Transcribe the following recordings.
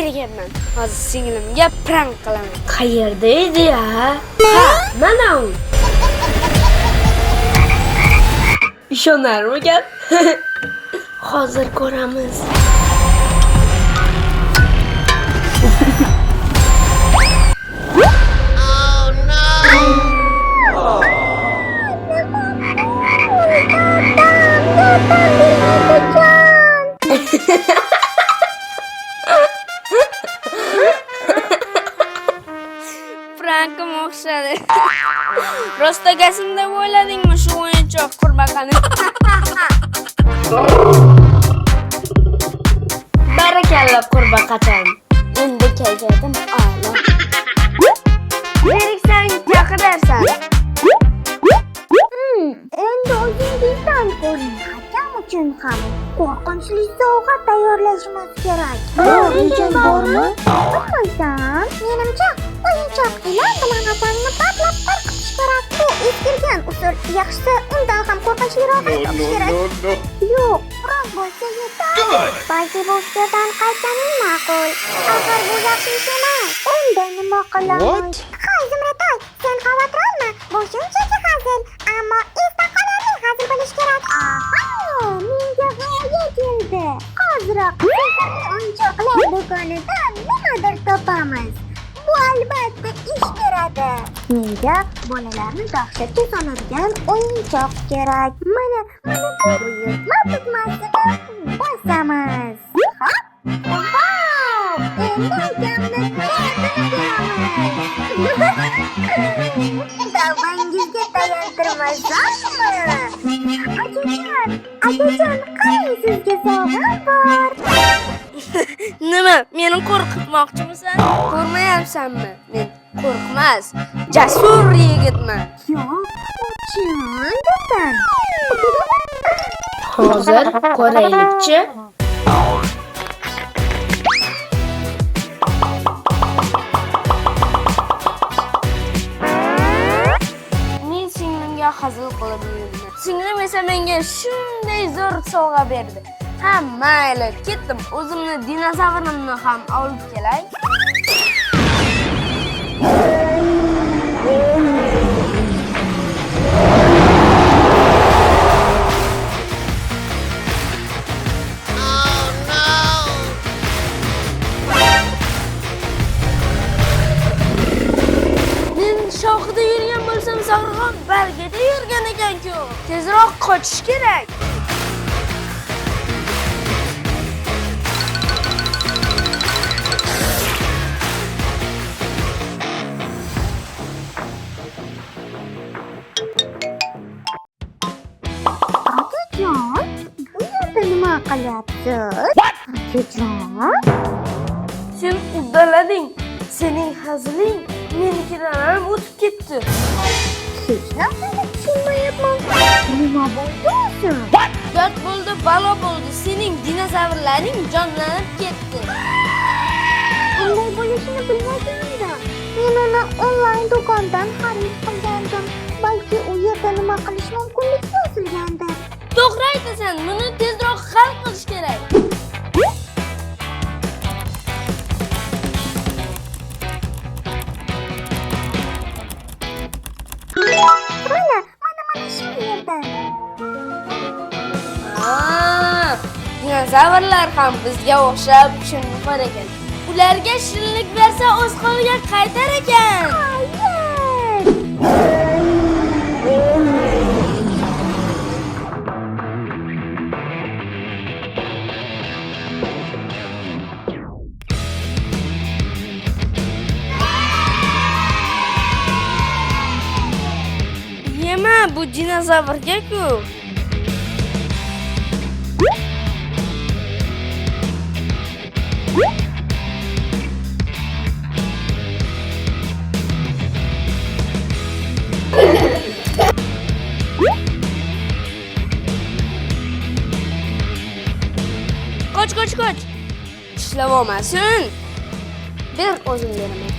beriganman. Hozir singlimga prank qilaman. Qayerda edi ya? Ha, mana u. Ishonarmikan? Hozir ko'ramiz. Prankim o'xshadi. Rostagasin deb o'yladingmi shu o'yinchoq qurbaqani? Barakalla qurbaqacham. Endi kayfiyatim a'lo. Beriksan, chaqidarsan. Endi o'zingizdan ko'ring. Hakam uchun ham qo'rqinchli sovg'a tayyorlashimiz kerak. Rejang bormi? Bilmaysan. Menimcha o'yinchoq ilon bilan akamni patlab qo'rqitish kerak. Bu eskirgan usul. Yaxshisi undan ham qo'rqinchliroq topish kerak. Yo'q, biroz bo'lsa yetadi. Balki bu fikrdan qaytganing ma'qul. Axir bu yaxshi ish emas. Endi nima qilamiz? Hay, Zumratoy, sen xavotir olma. Bu shunchaki hazil, ammo esda qolarli hazil bo'lishi kerak. Aha, menga g'oya keldi. Hoziroq o'yinchoqlar do'konidan nimadir topamiz. Bu albatta ish beradi. Menga bolalarni dahshatga soladigan o'yinchoq kerak. Mana buyurtma tugmasini bosamiz. Hop! Wow! Endi ukamni ko'ramiz. Davangizga tayantirmasammi? Akajon, qarang sizga sovg'a bor. Nima, meni qo'rqitmoqchimisan? Ko'rmayapsanmi? Men qo'rqmas, jasur yigitman. Yo'q, tushundim. Hozir ko'raylikchi. Men singlimga hazil qilib yurdim. Singlim esa menga shunday zo'r sovg'a berdi. Ha, mayli, ketdim. O'zimni dinozavrimni ham olib kelay. Men shoxida yurgan bo'lsam, Savrxon bargada yurgan ekan-ku. Tezroq qochish kerak. Akajon, bu yerda nima qilyapsiz? Akajon? Sen uddalading. Sening haziling menikidan ham o'tib ketdi. Hech narsani tushunmayapman. Nima bo'ldi o'zi? Dard bo'ldi, balo bo'ldi. Sening dinozavrlaring jonlanib ketdi. Bunday bo'lishini bilmagandim. Men uni onlayn do'kondan xarid qilgandim. Balki u yerda nima qilish mumkinligi yozilgandir. To'g'ri aytasan, buni tezroq hal qilish kerak. Mana shu yerda. Dinozavrlar ham bizga o'xshab shirinxo'r ekan. Ularga shirinlik bersa o'z holiga qaytar ekan. Yema, bu dinozavrga-ku. Qoch. Ishlab olmasin. Ber, o'zim beraman.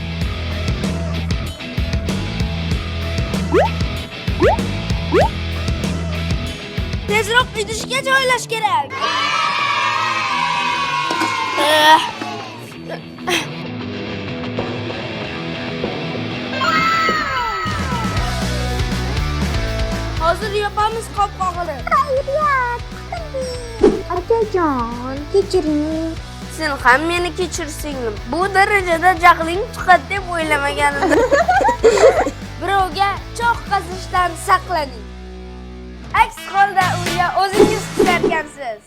Tezroq idishga joylash kerak. qiling. Xayriyat, qutuldim. Akajon, kechiring. Sen ham meni kechir singlim. Bu darajada jahling chiqadi deb o'ylamagan edim. Birovga cho'q qazishdan saqlaning. Aks holda unga o'zingiz tushlarkansiz.